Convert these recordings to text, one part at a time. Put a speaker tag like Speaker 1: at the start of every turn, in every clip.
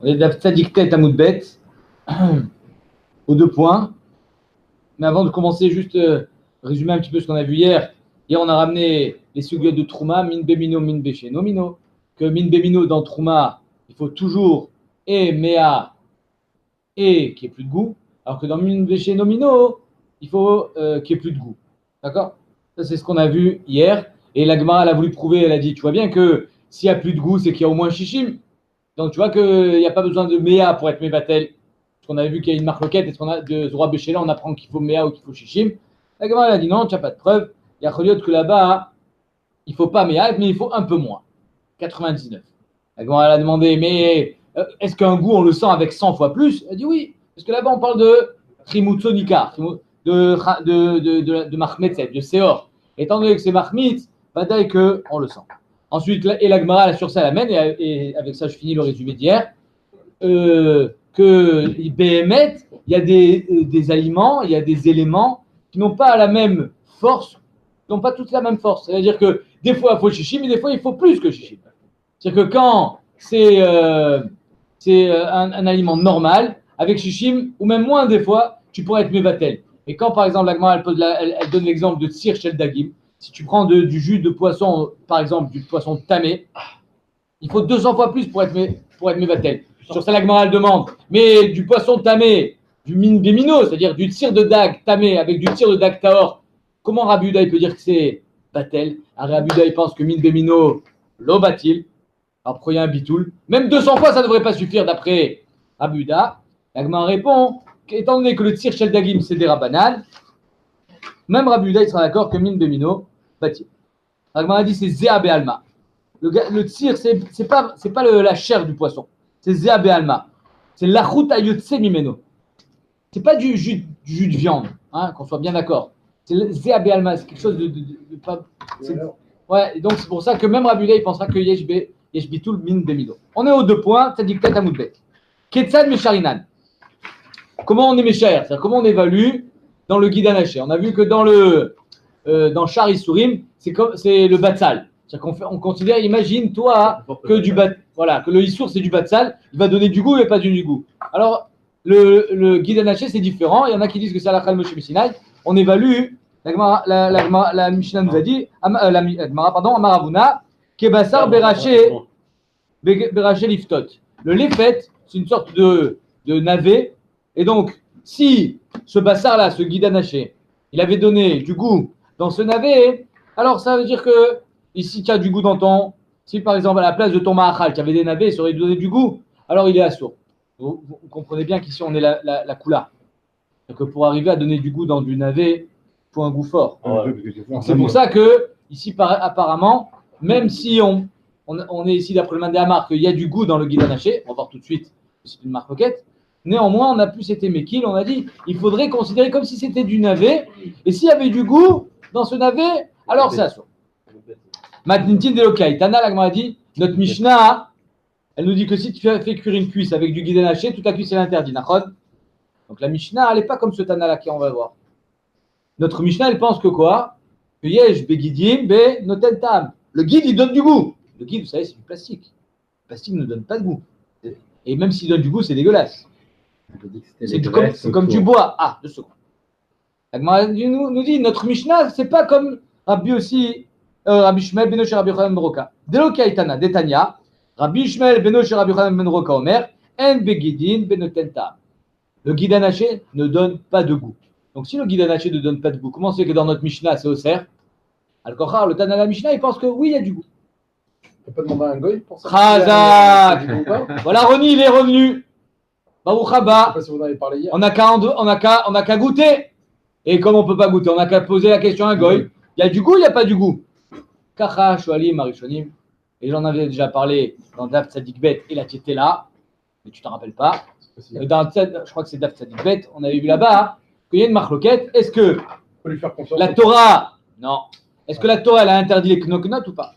Speaker 1: On est Daf Tzadik Tet Amud Bet, aux 2 points. Mais avant de commencer, juste résumer un petit peu ce qu'on a vu hier. Hier, on a ramené les sugyot de Trouma, min bemino, min beché nomino. Que min bemino dans Trouma, il faut toujours et mea et qu'il n'y ait plus de goût. Alors que dans min beché nomino, il faut qu'il n'y ait plus de goût. D'accord? Ça, c'est ce qu'on a vu hier. Et la Gemara, elle a voulu prouver, elle a dit, tu vois bien que s'il n'y a plus de goût, c'est qu'il y a au moins shishim. Donc, tu vois qu'il n'y a pas besoin de Méa pour être Mévatel. Parce qu'on avait vu qu'il y a une marloquette, et ce qu'on a de Zora Béchéla, on apprend qu'il faut Méa ou qu'il faut Shishim. La Gemara, elle a dit non, tu n'as pas de preuve. Il y a Choliot que là-bas, il ne faut pas Méa, mais il faut un peu moins. 99. La Gemara, elle a demandé, mais est-ce qu'un goût, on le sent avec 100 fois plus? Elle a dit oui. Parce que là-bas, on parle de Trimutsonika, de Mahmetset, de Seor. Étant donné que c'est Mahmitz, bataille qu'on le sent. Ensuite, et la Gemara, sur ça, elle amène, et avec ça, je finis le résumé d'hier, que BMet, il y a des aliments, il y a des éléments qui n'ont pas la même force, qui n'ont pas toutes la même force. C'est-à-dire que des fois, il faut chichi, mais des fois, il faut plus que chichi. C'est-à-dire que quand c'est un aliment normal, avec chichim, ou même moins des fois, tu pourrais être mévatel. Et quand, par exemple, la Gemara, elle donne l'exemple de tsir shel dagim, si tu prends du jus de poisson, par exemple, du poisson tamé, il faut 200 fois plus pour être mévatel. Sur ça, la Gemara, elle demande, mais du poisson tamé, des minos, c'est-à-dire du tsir de dag tamé avec du tsir de dag taor, comment Rabbi Yehuda peut dire que c'est batel? Rabbi Yehuda, il pense que min bemino, lo batil. Alors, pourquoi il y a un bitoul? Même 200 fois, ça ne devrait pas suffire d'après Rabbi Yehuda. La Gemara répond, étant donné que le tsir shel dagim, c'est des rabanan, même Rabbi Yehuda, il sera d'accord que min bemino, batil. La Gemara dit, c'est zéa be'alma. Le tsir, c'est pas la chair du poisson. C'est zéa be'alma. C'est l'achut ayotse mimeno. C'est pas du jus de viande, hein, qu'on soit bien d'accord. C'est zéa be'alma. C'est quelque chose de pas. Ouais, et donc c'est pour ça que même Rabbi Yehuda, il pensera que yesh bitul min bemino. On est aux 2 points. Tzadik Tet Amud Bet. Ketzad mesharinan. Comment on est méchaer? C'est-à-dire comment on évalue dans le guide anaché. On a vu que dans Shar Isurim, c'est le batzal. C'est-à-dire qu'on considère, imagine toi que que le Issour c'est du batzal, il va donner du goût et pas du goût. Alors le guide anaché c'est différent. Il y en a qui disent que c'est Alachal Moshe Sinai. On évalue. La Mishnah nous a dit, Amaravuna, Kebassar Beraché Liftot. Le lefet, c'est une sorte de navet. Et donc, si ce bassar-là, ce guide anaché, il avait donné du goût dans ce navet, alors ça veut dire que ici tu as du goût si par exemple à la place de ton mahachal qui avait des navets, ça aurait donné du goût, alors il est assourd. Vous comprenez bien qu'ici on est la coula. Donc pour arriver à donner du goût dans du navet, il faut un goût fort. C'est pour ça que ici apparemment, même si on est ici d'après le Mandé Amar qu'il y a du goût dans le guide anaché, on va voir tout de suite, c'est une marcoquette. Néanmoins, on a plus été méquille, on a dit il faudrait considérer comme si c'était du navet, et s'il y avait du goût dans ce navet, alors c'est assourd. Matnintin de Lokai. Tana Lagma dit notre Mishnah, elle nous dit que si tu fais cuire une cuisse avec du guide anaché, toute la cuisse est interdite. Donc la Mishnah, elle n'est pas comme ce Tana là qui on va voir. Notre Mishnah, elle pense que quoi? Que yesh begidim be noten tam. Le guide, il donne du goût. Le guide, vous savez, c'est du plastique. Le plastique ne donne pas de goût. Et même s'il donne du goût, c'est dégueulasse. C'est comme du bois. Ah, 2 secondes. Lagma nous dit notre Mishnah, c'est pas comme Rabbi aussi. Rabbi Shmuel beno Rabbi Yochanan ben Roka. Deloka itana detanya. Rabbi Shmuel beno Rabbi Yochanan ben Roka Omer en begidin benotenta. Le guide anaché ne donne pas de goût. Donc si le guide anaché ne donne pas de goût, comment c'est que dans notre Mishnah c'est Oser? Al-Kochar, le Tana la Mishnah, il pense que oui, il y a du goût.
Speaker 2: Tu peux pas demander à un goy pour ça?
Speaker 1: Chazak. Voilà, Ronnie, il est revenu. Baruch haba.
Speaker 2: Je sais pas si vous en avez parlé hier.
Speaker 1: On n'a qu'à goûter. Et comme on ne peut pas goûter, on n'a qu'à poser la question à un goy. Il y a du goût, il n'y a pas du goût. Kacha, Shoalim, Marishonim. Et j'en avais déjà parlé dans Daf Tzadik Bet et la Tieté là. Mais tu t'en rappelles pas. Je crois que c'est Daf Tzadik Bet. On avait vu là-bas qu'il y a une marloquette. Est-ce que la Torah, non. Est-ce que la Torah elle a interdit les knoknot ou pas?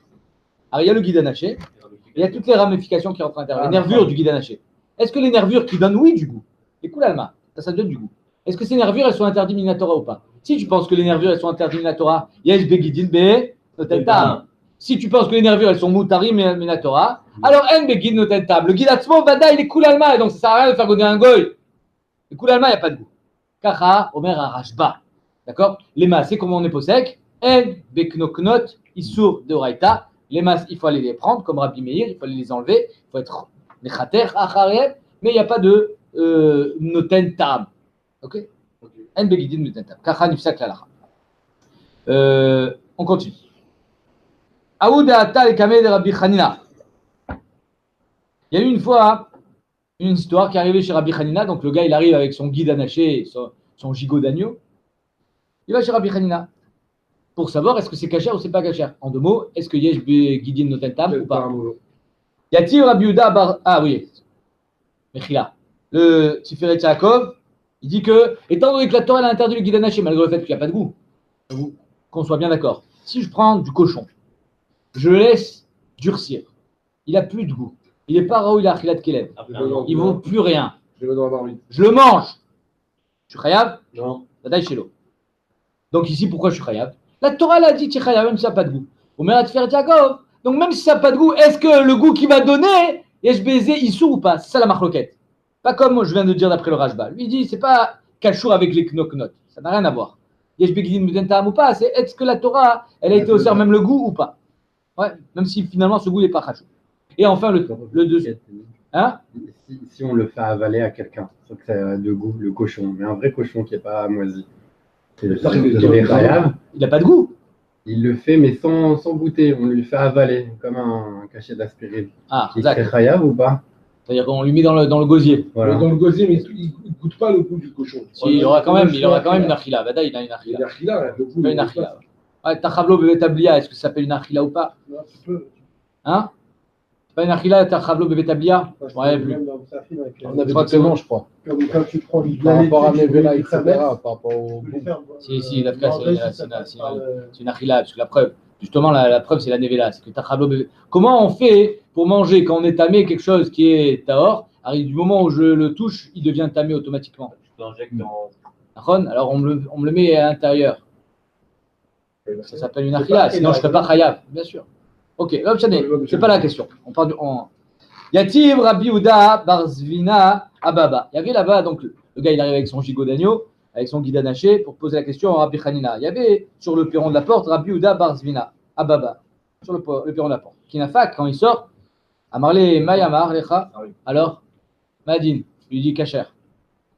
Speaker 1: Alors il y a le guide anaché. Il y a toutes les ramifications qui rentrent à l'intérieur. Les nervures du guide anaché. Est-ce que les nervures qui donnent, oui, du goût? Les koulalma, ça donne du goût. Est-ce que ces nervures, elles sont interdites minatora ou pas? Si tu penses que les nervures, elles sont interdites minatora, yesh begidin be noten tam. Si tu penses que les nervures, elles sont moutarim et la Torah, alors en begid noten tam. Le guide atzmo, vada, il est cool alma, et donc ça sert à rien de faire goûter un goy. Le cool alma, il n'y a pas de goût. Kacha, Omer Arashba. D'accord? Les masses, c'est comme on est posek. En beknoknot, isur de oraita. Les masses, il faut aller les prendre, comme Rabbi Meir, il faut aller les enlever. Il faut être nechater, acharem, mais il n'y a pas de noten tam. Ok? En begidin noten tam. Kacha nifsak lalacha. On continue. Aouda Ata et Kameh de Rabbi Hanina. Il y a eu une fois une histoire qui est arrivée chez Rabbi Hanina. Donc le gars, il arrive avec son guide anaché, son gigot d'agneau. Il va chez Rabbi Hanina pour savoir est-ce que c'est cachère ou c'est pas cachère. En deux mots, est-ce que Yesh Guidin Noten Tam ou pas? Y a-t-il Rabbi Uda Bar. Ah oui, Mechila. Le Tiferet Yaakov, il dit que, étant donné que la Torah a interdit le guide anaché, malgré le fait qu'il n'y a pas de goût, qu'on soit bien d'accord, si je prends du cochon, je le laisse durcir, il n'a plus de goût. Il n'est pas Raoul Achilat Keleb. Il ne vaut plus rien. Je le mange. Je suis chayav?
Speaker 2: Non.
Speaker 1: Badaï shelo. Donc ici, pourquoi je suis chayav? La Torah l'a dit, tu es chayav, même si ça n'a pas de goût. Donc même si ça n'a pas de goût, est-ce que le goût qu'il va donner, est-ce baiser issou ou pas? C'est ça la marloquette. Pas comme je viens de dire d'après le Rashba. Lui il dit, c'est pas kachour avec les knoknot. Ça n'a rien à voir. Yesh begidin mudentam ou pas, c'est est-ce que la Torah, elle a été au sert même le goût ou pas? Ouais, même si finalement ce goût n'est pas kachour. Et enfin, le deuxième. Hein?
Speaker 3: Si on le fait avaler à quelqu'un, c'est que ça a de goût, le cochon, mais un vrai cochon qui n'est pas moisi.
Speaker 1: Il n'a pas de goût.
Speaker 3: Il le fait, mais sans goûter. On lui fait avaler, comme un cachet d'aspirine.
Speaker 1: Ah,
Speaker 3: il serait chayav ou pas?
Speaker 1: C'est-à-dire qu'on lui met dans le gosier.
Speaker 2: Voilà. Dans le gosier, mais il ne goûte pas le goût du cochon.
Speaker 1: Si, il aura quand même une achila. Vada, il a une achila. Il a une achila. Ouais, tachavlo bevetablia, est-ce que ça s'appelle une achila ou pas?
Speaker 2: Non, tu peux.
Speaker 1: Hein? C'est pas une achila, tachavlo bevetablia? Je ne m'en plus.
Speaker 2: On avait dit non, je crois. Quand tu prends par rapport à Nevela, etc., par rapport au goût.
Speaker 1: Si, la c'est une achila, parce que la preuve, justement, la preuve, c'est la nevela. C'est que tachavlo bevetablia. Comment on fait pour manger quand on est tamé quelque chose qui est tahor? Du moment où je le touche, il devient tamé automatiquement. Alors on me le met à l'intérieur. Ça s'appelle une achila, sinon je ne serais pas chayav, bien sûr. Ok, c'est pas la question. On parle Yativ Rabbi Uda Barzvina Ababa. Il y avait là-bas, donc le gars il arrive avec son gigot d'agneau, avec son guide anaché pour poser la question à Rabbi Hanina. Il y avait sur le perron de la porte Rabbi Uda Barzvina Ababa, sur le perron de la porte. Kinafak, quand il sort, Amarle Mayamar Lecha, alors Madin, lui dit Kacher.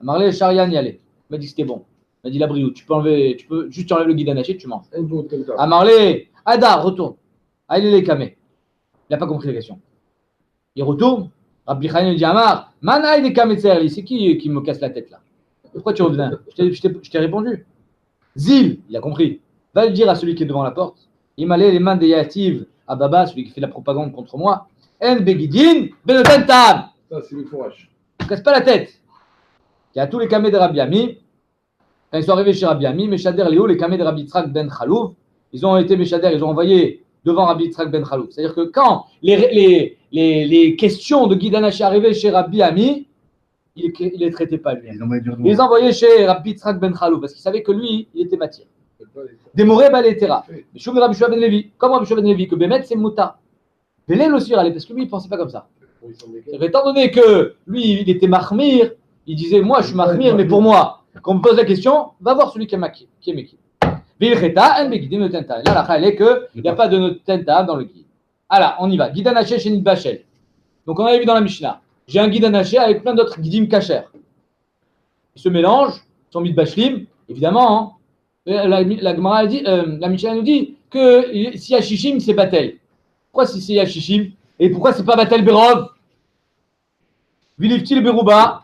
Speaker 1: Amarle Sharian Yale, il m'a dit que c'était bon. Il m'a dit la briou, tu peux juste enlever le guide anaché, tu manges. Amarle Ada, retourne. Aïe les kamé. Il n'a pas compris la question. Il retourne. Rabbi Hanina dit Amar, Man aïe les kamé tserli, c'est qui me casse la tête là? Pourquoi tu reviens? Je t'ai répondu. Zil, il a compris. Va le dire à celui qui est devant la porte. Il m'a les mains des Yativ à Baba, celui qui fait de la propagande contre moi. En begidin, benoten tam.
Speaker 2: Ça, c'est le fourrage.
Speaker 1: Ne casse pas la tête. Il y a tous les kamés de Rabbi Ami. Quand ils sont arrivés chez Rabbi Ami, Meshader Léo, les kamés de Rabbi Yitzhak ben Chalouv, ils ont été Meshader, ils ont envoyé devant Rabbi Yitzhak ben Chalouv. C'est-à-dire que quand les questions de guide anaché arrivaient chez Rabbi Ami, il ne les traitait pas lui. Ils les envoyaient chez Rabbi Yitzhak ben Chalouv parce qu'ils savaient que lui, il était matière. Démoré balétera. Mais Shum Rabbi Shua ben Levi, comme Rabbi Shua ben Levi, que Bémet c'est Mouta. Bélel aussi allait, parce que lui, il ne pensait pas comme ça. Étant donné que lui, il était mahmir, il disait, moi, je suis mahmir, mais pour moi, quand on me pose la question, va voir celui qui est maki. Vilcheta, en begidin notenta. Là, la chale est qu'il n'y a pas de notenta dans le guide. Alors, on y va. Guide anaché chez Nidbachel. Donc, on avait vu dans la Mishnah. J'ai un guide anaché avec plein d'autres guidim kacher. Ils se mélangent, sont midbashlim, évidemment. Hein. La Gemara dit, la Mishnah nous dit que si y a shishim, c'est batel. Pourquoi si c'est Yashishim? Et pourquoi c'est pas Batel Berov? Viliftil Berouba,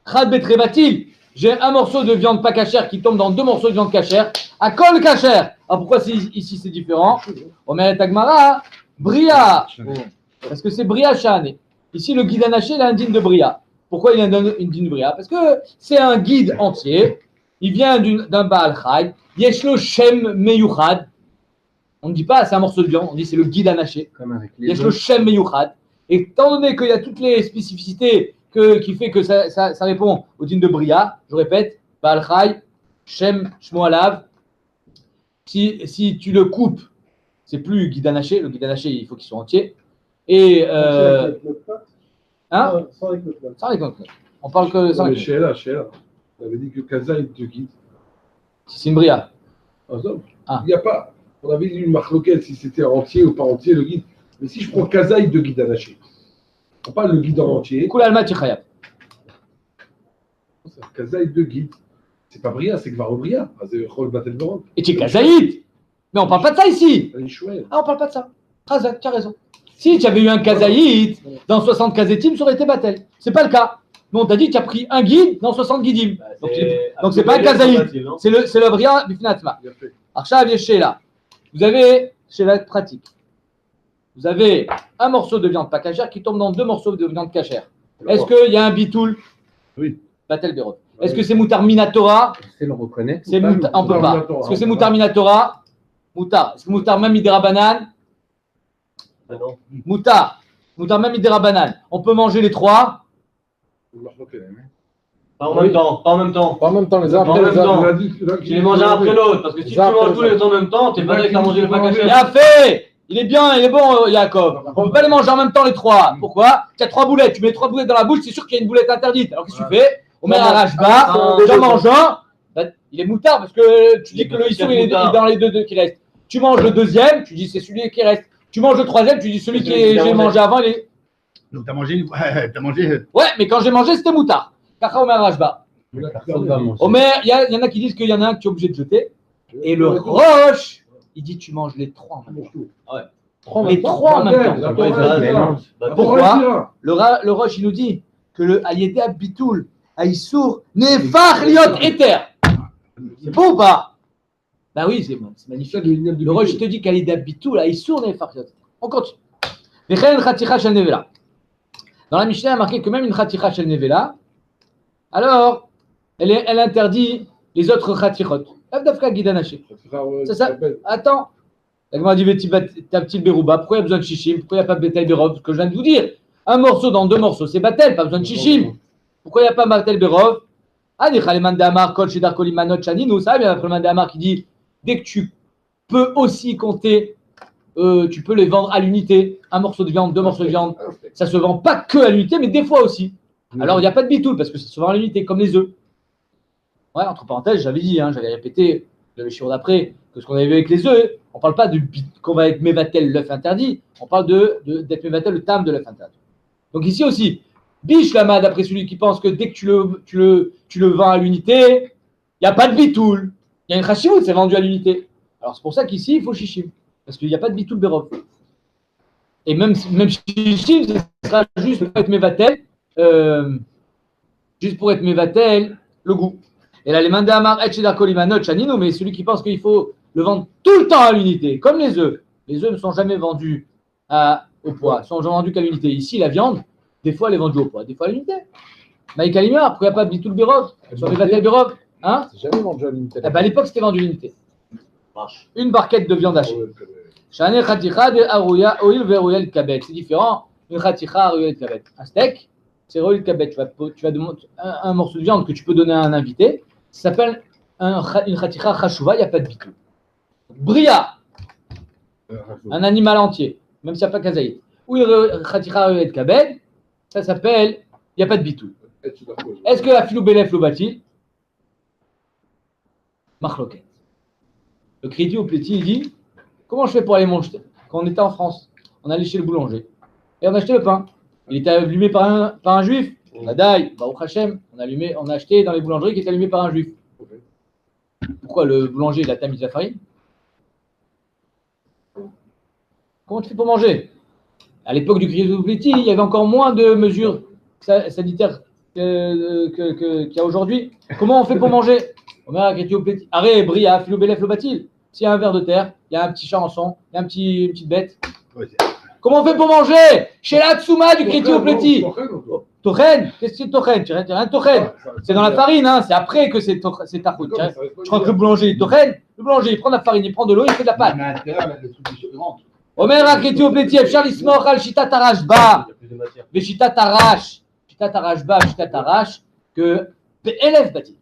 Speaker 1: Khad Betrebatil. J'ai un morceau de viande pas cachère qui tombe dans deux morceaux de viande cachère. À Kol cachère. Alors pourquoi ici c'est différent? Omer Tagmara, Bria. Parce que c'est Bria Shahane. Ici le guide anaché, il a un digne de Bria. Pourquoi il a une digne de Bria? Parce que c'est un guide entier. Il vient d'un Baal Chai. Yeshlo Shem Meyuchad. On ne dit pas c'est un morceau de viande, on dit c'est le guide anaché. Il y a le Shem Meyuchad. Et étant donné qu'il y a toutes les spécificités qui fait que ça répond au digne de Bria, je répète, Baal Chai, Shem Shmo Alav, si tu le coupes c'est plus guide anaché. Le guide anaché, il faut qu'il soit entier. Et hein? Sans les knock-knock. On parle que sans les knock-knock.
Speaker 4: Sheila. On avait dit que Kazaïd de guide.
Speaker 1: Si c'est une bria.
Speaker 4: Il n'y a pas. On avait dit une marloquette si c'était entier ou pas entier le guide. Mais si je prends Kazaïd de guide anaché, on parle le guide en entier.
Speaker 1: Koul alma tichayab.
Speaker 4: Kazaïd de guide. C'est pas Bria, c'est Gvaro Bria.
Speaker 1: Et tu es Kazaïd. Mais on parle pas de ça ici.
Speaker 4: Ah,
Speaker 1: on parle pas de ça. Razak, tu as raison. Si tu avais eu un Kazaïd dans 60 Kazetim, ça aurait été Batel. C'est pas le cas. Mais on t'a dit que tu as pris un guide dans 60 Guidim. Donc c'est pas un Kazaïd. C'est le Bria du Finatma. Archav Yeshela. Vous avez, chez la pratique, vous avez un morceau de viande pas cachère qui tombe dans 2 morceaux de viande cachère. Est-ce qu'il y a un bitoul?
Speaker 4: Oui.
Speaker 1: Batel Berot. Est-ce que c'est Moutar Minatora?
Speaker 3: Est-ce qu'on le reconnaît?
Speaker 1: On ne peut pas. Est-ce que c'est Moutar Minatora? Moutar. Est-ce que Moutar même Midera Banane?
Speaker 5: Non.
Speaker 1: Moutar même Midera Banane. On peut manger les 3?
Speaker 5: Pas en même temps.
Speaker 2: Pas en même temps, les uns après les autres.
Speaker 5: Tu les manges un après l'autre. Parce que si tu manges tous les temps en même temps, t'es pas avec à manger le pas caché.
Speaker 1: Bien fait! Il est bien, il est bon, Jacob. On ne peut pas les manger en même temps les 3. Pourquoi? Tu as 3 boulettes. Tu mets 3 boulettes dans la bouche, c'est sûr qu'il y a une boulette interdite. Alors qu'est-ce que tu fais? On met un rajba, j'en mange un. Il est moutard parce que tu dis que le issour il est dans les deux qui restent. Tu manges le deuxième, tu dis c'est celui qui reste. Tu manges le troisième, tu dis celui que j'ai mangé avant, il est.
Speaker 6: Donc t'as mangé.
Speaker 1: Ouais, mais quand j'ai mangé, c'était moutard. Kacha Omer Rajba. Omer, il y en a qui disent qu'il y en a un que tu es obligé de jeter. Et le Roche, il dit tu manges les 3 en même temps. Les 3 en même temps. Pourquoi? Le Roche, il nous dit que le Ayede Abitoul, Aïssour, Nefach Liot Eter. C'est beau ou pas? Bah oui, c'est magnifique. Le Roche, il te dit qu'Ayede Abitoul, Aïssour, Nefach Liot Eter. On continue. Dans la Mishnah, il y a marqué que même une Khaticha Shel Nevela, alors, elle interdit les autres Khatichot. L'Avdafka Gidanaché. C'est ça. Attends. Elle m'a dit, t'as petit Berouba, pourquoi il y a besoin de Shishim? Pourquoi il n'y a pas Betel Berov? Ce que je viens de vous dire. Un morceau dans 2 morceaux, c'est Batel, pas besoin de Shishim. Pourquoi il n'y a pas Batel Berov? Ah, des Khaleman Damar, Kol Shedar Kolimanot Chaninu, ça, il y a un Damar qui dit, dès que tu peux aussi compter, tu peux les vendre à l'unité. Un morceau de viande, 2 morceaux de viande. Ça ne se vend pas que à l'unité, mais des fois aussi. Alors, il n'y a pas de bitoul parce que ça se vend à l'unité, comme les œufs. Ouais, entre parenthèses, j'avais dit, j'avais répété le chiffre d'après, que ce qu'on avait vu avec les œufs, on ne parle pas qu'on va être mévatel, l'œuf interdit, on parle d'être mévatel, le tam de l'œuf interdit. Donc ici aussi, biche lama, d'après celui qui pense que dès que tu le vends à l'unité, il n'y a pas de bitoul. Il y a une chashimout, c'est vendu à l'unité. Alors c'est pour ça qu'ici, il faut shishim. Parce qu'il n'y a pas de bitoul berov. Et même shishim, ce sera juste pour être mévatel, le goût. Et là, les mandés amar etchedar kolimanot chanino, mais celui qui pense qu'il faut le vendre tout le temps à l'unité, comme les œufs. Les œufs ne sont jamais vendus au poids, ils sont jamais vendus qu'à l'unité. Ici, la viande, des fois, elle est vendue au poids, des fois à l'unité. Maïkalimia, pourquoi il n'y a pas de bitoul berov sur les vatel berov? Hein?
Speaker 2: C'est jamais vendu à l'unité.
Speaker 1: À l'époque, c'était vendu à l'unité. Une barquette de viande hachée. C'est différent. Une khaticha le kabet. Un steak, c'est le kabet. Tu vas demander un morceau de viande que tu peux donner à un invité. Ça s'appelle une khaticha chashuva, il n'y a pas de bitou. Bria, un animal entier, même s'il n'y a pas kazaïd. Ou une khaticha le kabet, ça s'appelle, il n'y a pas de bitou. Est-ce que la filou belef le bâtit? Marloquet. Le crédit au petit, il dit, comment je fais pour aller manger? Quand on était en France, on allait chez le boulanger et on achetait le pain. Il était allumé par un juif. Badaï, Baruch Hashem, on a acheté dans les boulangeries qui étaient allumé par un juif. Pourquoi le boulanger il a tamis la farine? Comment tu fais pour manger? À l'époque du crédit au petit, il y avait encore moins de mesures sanitaires qu'il y a aujourd'hui. Comment on fait pour manger? Arrête, Bria, Philobélef, le batil. S'il y a un ver de terre, il y a un petit charançon, il y a une petite bête. Comment on fait pour manger? Chez la Tsuma du crédit au petit. Tochen? Qu'est-ce que c'est Tochen? Tu rien de Tochen. C'est dans la farine, hein. C'est après que c'est ta route. Je crois que le boulanger, il Tochen. Le boulanger, il prend de la farine, il prend de l'eau, il fait de la pâte. Omer, crédit au petit, Charles Ismor, Al Shita Tarash Ba. Veshita Tarash. Shita Tarash Ba, Shita Tarash. Que élève bâti.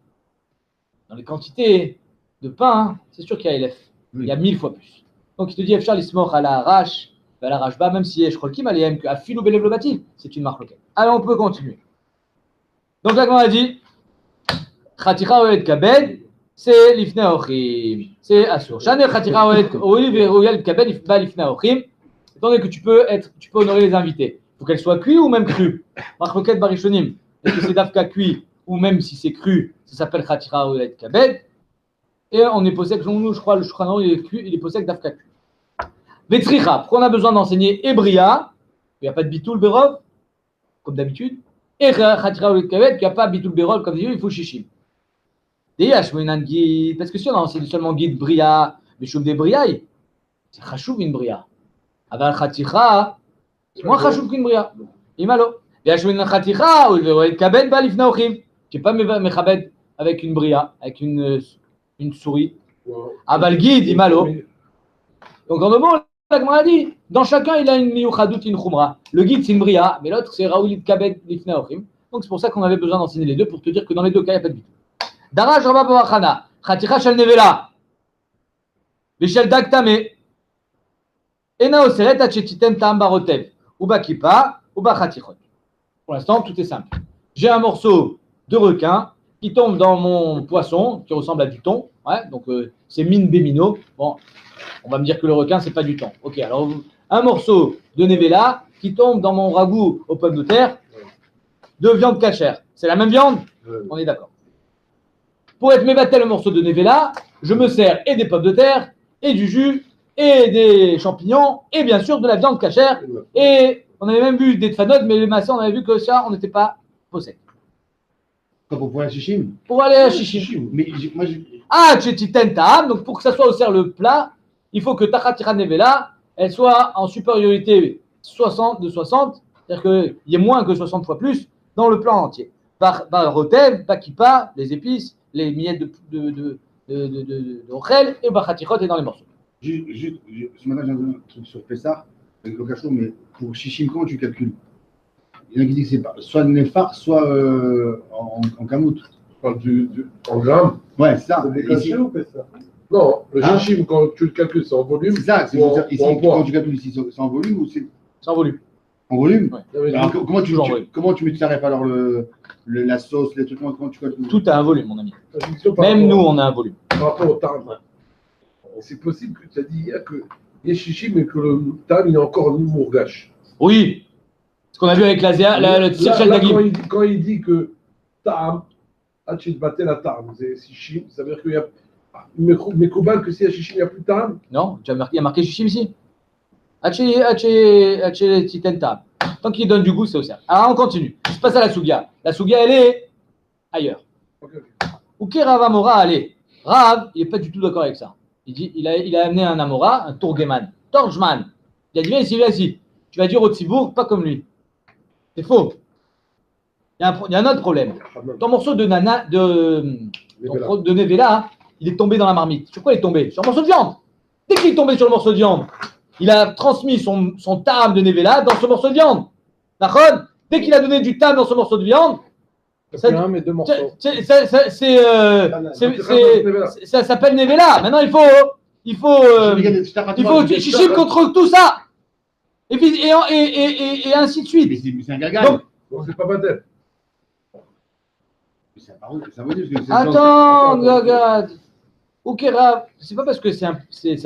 Speaker 1: Dans les quantités de pain, c'est sûr qu'il y a élève. Il y a 1000 fois plus. Donc il te dit Efshar l'ismoch à la arrache, à la arrache bas, même si je crois qu'il m'a l'aime que Afil ou Belev le Batil, c'est une marque. Allez, on peut continuer. Donc là, comme on a dit, Khatira Oed Kabed, c'est l'ifne Ochim. C'est Assur. Chaner Khatira Oed Kabed, ba l'ifne Ochim. Étant donné que tu peux honorer les invités. Il faut qu'elle soit cuite ou même crue. Marloket Barishonim. Est-ce que c'est d'Afka cuit ou même si c'est cru, ça s'appelle Khatira Oed Kabed. Et on est possède, nous, je crois, le Shulchan il est cuit, il est possède d'Afka cuit. Vetricha, pourquoi on a besoin d'enseigner Ebria, il n'y a pas de Bitoul Berov, comme d'habitude. Et Khatira Oed Kabed, il n'y a pas Bitoul Berov, comme d'habitude, il faut Shishim. Parce que si on a enseigné seulement guide Bria, Bishum de Briaï, c'est Khashouv une Bria. Aval Khatira, c'est moins Khashouv qu'une Bria. Imalo. Yashouin Khatira, ou Oed Kabed, ba l'ifna Ochim. Tu n'es pas Mechabed avec une Bria, avec une souris. Aval guide, Imalo. Donc en moment, la Gemara dit, dans chacun il a une miyuchadut, une chumra. Le guide c'est une bria, mais l'autre c'est Raoulit Kabed Lifna Ochim. Donc c'est pour ça qu'on avait besoin d'enseigner les deux pour te dire que dans les deux cas il n'y a pas de bite. Daraj Rabba Bavachana, Khatira Shel Nevela, Vishel Daktame, Ena Oseret Achetitem Tam Barotev, Uba Kippa, Uba Khatichot. Pour l'instant tout est simple. J'ai un morceau de requin qui tombe dans mon poisson qui ressemble à du thon. Ouais, donc c'est min bémino. Bon. On va me dire que le requin, c'est pas du thon. Ok, alors un morceau de nevela qui tombe dans mon ragoût aux pommes de terre de viande cachère. C'est la même viande? On est d'accord. Pour être mébatel le morceau de nevela, je me sers et des pommes de terre, et du jus, et des champignons, et bien sûr de la viande cachère. Et on avait même vu des tfanot, mais les massins, on avait vu que ça, on n'était pas possède.
Speaker 2: Pour pouvoir aller à Shishim?
Speaker 1: Pour aller à Shishim.
Speaker 2: Mais moi,
Speaker 1: Ah, tchetiten ta'am, donc pour que ça soit au cerf le plat, il faut que ta Khatira Nevela, elle soit en supériorité 60 de 60, c'est-à-dire qu'il y ait moins que 60 fois plus dans le plan entier. Par rotev, bakipa, les épices, les miettes de ochel, et bachatichot est dans les morceaux.
Speaker 2: Juste, ce matin, j'ai un truc sur Pessah, avec le cachot, mais pour Shishim, comment tu calcules? Il y en a qui disent que c'est soit Nefar, soit en kamout.
Speaker 4: En grammes?
Speaker 2: Ouais, c'est ça.
Speaker 4: C'est caché ou Pessah? Non, le Shishim, quand tu le calcules, c'est en volume.
Speaker 2: C'est ça, c'est ici, quand tu calcules ici, c'est en volume ou c'est.
Speaker 1: C'est en volume.
Speaker 2: En volume?
Speaker 1: Ouais.
Speaker 2: Alors, comment tu mets tout ça alors la sauce, les trucs, comment tu calcules?
Speaker 1: Tout a un volume, mon ami. Même nous, on a un volume.
Speaker 4: Par rapport au tam. C'est possible que tu as dit hier que il y a Shishim, mais que le tam, il est encore en mourgache.
Speaker 1: Oui. Ce qu'on a vu avec le Tzirchel Dagim.
Speaker 4: Quand il dit que tam, Hachit Batel à tam, c'est Shishim, ça veut dire qu'il y a. Mais Koubal, que s'il y a Shishim, il n'y a plus de tam?
Speaker 1: Non, il y a marqué Shishim ici. Tant qu'il donne du goût, c'est au cerf. Alors on continue. C'est pas ça la Sougia. La Sougia, elle est ailleurs. Ok, Rav Amora, allez. Rav, il n'est pas du tout d'accord avec ça. Il dit, il a amené un Amora, un Tourgeman, Torjman. Il a dit, viens ici. Tu vas dire au Tzibourg, pas comme lui. C'est faux. Il y a un autre problème. Ton morceau de Nevela, il est tombé dans la marmite. Sur quoi il est tombé? Sur un morceau de viande. Dès qu'il est tombé sur le morceau de viande, il a transmis son tam de Nevela dans ce morceau de viande. D'accord? Dès qu'il a donné du tam dans ce morceau de viande, ça s'appelle Nevela. Maintenant, il faut Shishim contre tout ça. Et ainsi de suite.
Speaker 2: Mais c'est un gaga.
Speaker 4: Donc c'est pas Batel.
Speaker 1: Attends, regarde. Ok, Rav, c'est pas parce que ça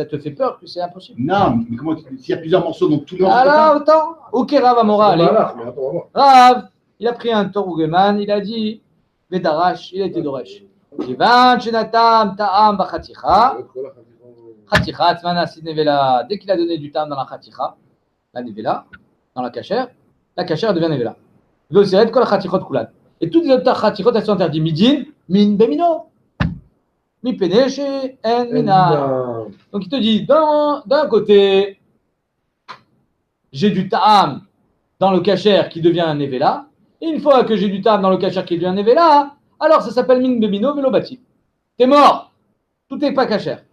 Speaker 1: te fait peur que c'est impossible.
Speaker 2: Non, mais comment s'il y a plusieurs morceaux, donc tout le monde.
Speaker 1: Alors, attends. Ok, Rav Amora, allez. Rav, il a pris un Torugeman, il a dit Vedarash, il a été Doresh. Ivan, Shenatam, Ta'am, Bachaticha. Chaticha, Tzmana, Nevela. Dès qu'il a donné du tam dans la Chaticha, la Nevela, dans la cachère devient Nevela. Voseret, Kol Chatichot Kulat. Et toutes les autres Chatichot, elles sont interdites. Midin, Min Bemino. Mi Peneche, En Mina. Donc il te dit, d'un côté, j'ai du ta'am dans le cachère qui devient un Nevela. Et une fois que j'ai du ta'am dans le cachère qui devient un Nevela, alors ça s'appelle Min Bemino Velobati. T'es mort. Tout n'est pas cachère.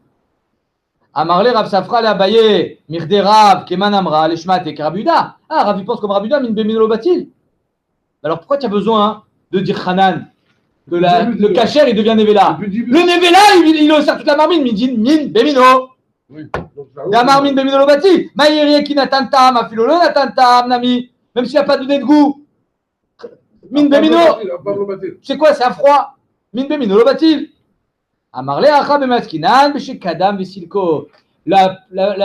Speaker 1: Amarle Rav Safra le Abaye, Mirde Rav, Keman Amra, Leshmat et Karabuda. Ah, Rav, il pense comme Rabuda, Min Bemino Lobatil. Alors pourquoi tu as besoin de dire Hanan que le cachère il devient Nevela? Le Nevela, il le sert toute la marmite, Min Bemino. Oui. Damar min bemino lo batil. Maïrie qui n'attend tam, afilo lo n'attend tam, nami. Même s'il n'a pas donné de goût. Min bemino. C'est quoi? C'est un froid. Min bemino lo batil. Amarle acha bemaskinan, beshek kadam vesilko. La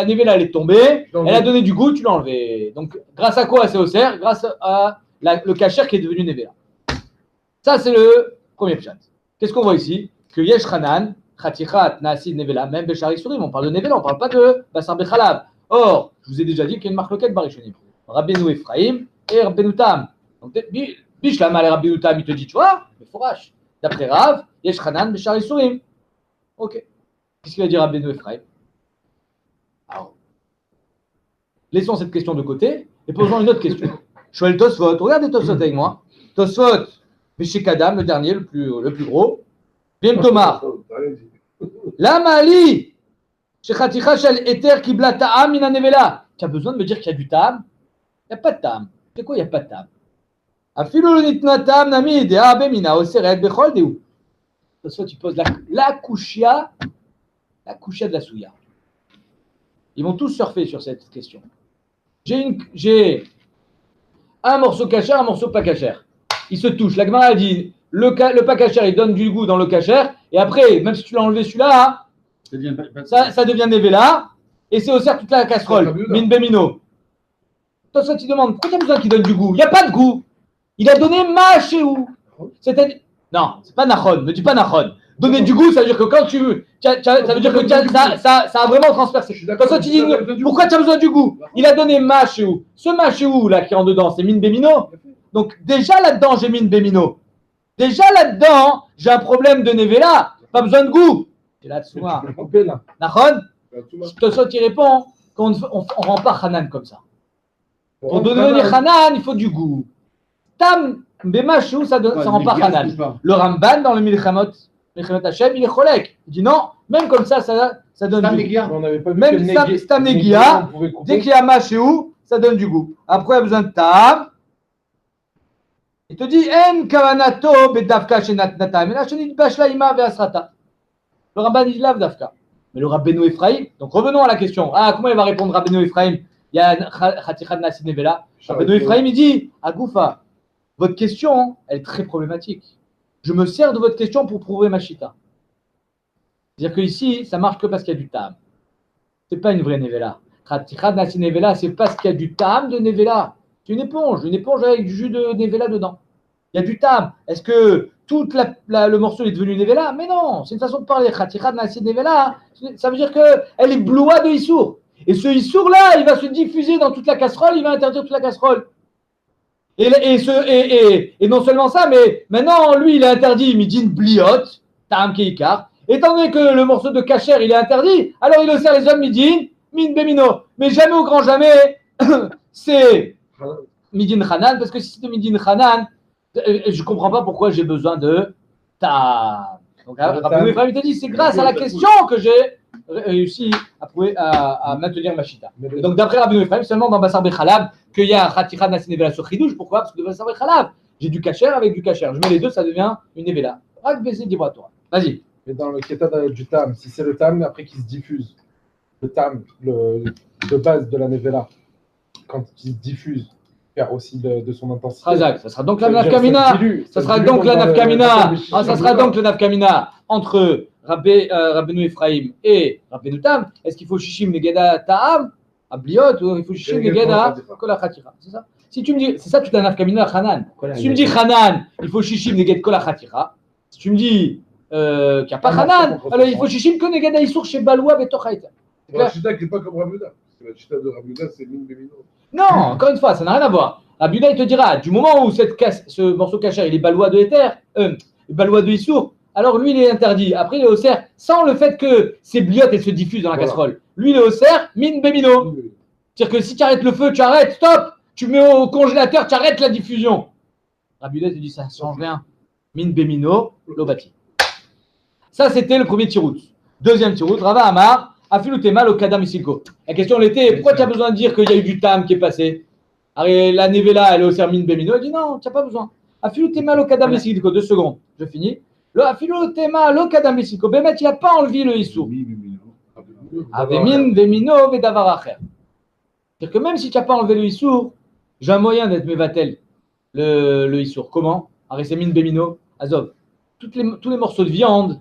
Speaker 1: nevela, elle est tombée, elle a donné du goût, tu l'as enlevé. Donc, grâce à quoi c'est Osser? Grâce à le kasher qui est devenu nevela. Ça, c'est le premier pshat. Qu'est-ce qu'on voit ici? Que Yesh Hanan, Khatichat, Naasid, Nevela, même Béchar Isurim, on parle de Nevela, on ne parle pas de Bassar Bechalav. Or, je vous ai déjà dit qu'il y a une marque locale Barishonim. Rabbeinu Ephraim et Rabbeinu Tam. Donc, Bishlam, et Rabbeinu Tam, il te dit, tu vois, mais fourrache. D'après Rav, Yesh Hanan, Béchar Isurim. Ok. Qu'est-ce qu'il va dire Rabbeinu Ephraim? Alors, laissons cette question de côté et posons une autre question. Shoel Tosfot, regardez Tosfot avec moi. Tosfot, Béché Kadam, le dernier, le plus gros. Bien Tomar. Lama Ali, Shechaticha Shel Eter Kibla Ta'am Mina Nevela. Tu as besoin de me dire qu'il y a du Ta'am? Il n'y a pas de Ta'am. C'est quoi, il n'y a pas de Ta'am? Afilo lo nitna Ta'am Nami, Dea Bemina, Oseret Bechol Deu. Tosfot, tu poses la kushia de la souya. Ils vont tous surfer sur cette question. J'ai un morceau kasher, un morceau pas kasher. Ils se touchent. La Gemara a dit le pas kasher, il donne du goût dans le kasher. Et après, même si tu l'as enlevé celui-là, ça devient nevela. Et c'est aussi toute la casserole. Min bemino. Toi, ça, tu demandes pourquoi tu as besoin qu'il donne du goût? Il n'y a pas de goût. Il a donné ma chez où? C'est-à-dire. Non, c'est pas nachon. Ne dis pas nachon. Donner du goût, ça veut dire que quand ça veut dire que ça a vraiment transpercé. Comme ça, tu dis, pourquoi tu as besoin du goût? Il a donné ma chez où? Ce ma chez où, là, qui est en dedans, c'est min bemino. Donc, déjà là-dedans, j'ai min bemino. Déjà là-dedans, j'ai un problème de nevela. Pas besoin de goût. C'est là-dessous. Nachon? Tosot, il répond qu'on ne rend pas Hanan comme ça. Pour devenir Hanan, il faut du goût. Tam, bema chez où, ça rend pas Hanan. Le Ramban, dans le Milchamot Hashem, il est cholek. Il dit non, même comme ça donne du goût. Même Stam Negia, dès qu'il y a Machéou, ça donne du goût. Après, il y a besoin de Tam. Il te dit En kavanato bedavka shenat natam. Et là, je dis Bashlaima ve'asrata. Le Ramban dit Lav Davka. Mais le Rabbeinu Ephraim, donc revenons à la question. Comment il va répondre Rabbeinu Ephraim? Il y a Khatichat Naasid Nevela. Rabbeinu Ephraim, il dit Agoufa, votre question, elle est très problématique. Je me sers de votre question pour prouver ma chita. C'est-à-dire qu'ici, ça marche que parce qu'il y a du tam. Ce n'est pas une vraie nevela. Khatichat Naasid Nevela, c'est parce qu'il y a du tam de nevela. C'est une éponge avec du jus de nevela dedans. Il y a du tam. Est-ce que tout le morceau est devenu nevela? Mais non, c'est une façon de parler. Khatichat Naasid Nevela, ça veut dire qu'elle est bloua de Issour. Et ce Issour-là, il va se diffuser dans toute la casserole, il va interdire toute la casserole. Et non seulement ça, mais maintenant, lui, il est interdit midin bliot, tam keikar. Étant donné que le morceau de kasher, il est interdit, alors il le sert les hommes midin, min bemino. Mais jamais au grand jamais, c'est midin hanan, parce que si c'est midin hanan, je ne comprends pas pourquoi j'ai besoin de tam. Donc, Rabbeinu Ephraim, il te dit, c'est grâce à la question que j'ai réussi à maintenir ma chita. Et donc, d'après Rabbeinu Ephraim, seulement dans Bassar Bechalav, qu'il y a Khatichat Naasid Nevela sur Chidouche. Pourquoi? Parce que de Bassar Bechalav, j'ai du kasher avec du kasher. Je mets les deux, ça devient une nevela. Rak baiser d'Ibra Torah. Vas-y.
Speaker 6: Mais dans le kéta du tam, si c'est le tam, après qu'il se diffuse, le tam, de base de la nevela, quand il se diffuse, perd aussi de son intensité.
Speaker 1: Razak, ça sera donc la nafkamina. Ça sera donc la nafkamina. Ça sera donc le nafkamina entre Rabbeinu Ephraim et Rabbeinu Tam. Est-ce qu'il faut shishim negeda ta'am, abliot, ou il faut shishim negeda kol hachatira? C'est ça. Si tu me dis, c'est ça toute la nafkamina Hanan. Si tu me dis Hanan, il faut shishim neged kol hachatira. Si tu me dis qu'il n'y a pas Hanan, alors il faut shishim que negeda isur chez Baloua betochaïta.
Speaker 4: La chita qui n'est pas comme Rabuda. La chita de Rabuda, c'est min bemino.
Speaker 1: Non, encore une fois, ça n'a rien à voir. Rabuda, il te dira, du moment où ce morceau kasher, il est balois de Éther, balois de Issour, alors lui, il est interdit. Après, il est au cerf, sans le fait que ces bliottes, elles se diffusent dans la casserole. Lui, il est au cerf, min bemino. C'est-à-dire que si tu arrêtes le feu, tu arrêtes, stop, tu mets au congélateur, tu arrêtes la diffusion. Rabuda te dit, ça ne change rien. Min bemino, lobati. Ça, c'était le premier tirout. Deuxième tirout, Rava Amar. Afilutema lo kadam isilko. La question était pourquoi tu as besoin de dire qu'il y a eu du tam qui est passé? Alors, la nevela, elle est au sermine bemino. Elle dit non, tu n'as pas besoin. Afilutema lo kadam isilko. 2 secondes, je finis. Le afilutema lo kadam isilko. Bémet, il n'a pas enlevé le issou. Avemin, Vemino, Vedavar Acher. C'est-à-dire que même si tu n'as pas enlevé le Issour, j'ai un moyen d'être Mevatel, le Issour. Comment? Aresemin, Bemino, Azov. Tous les morceaux de viande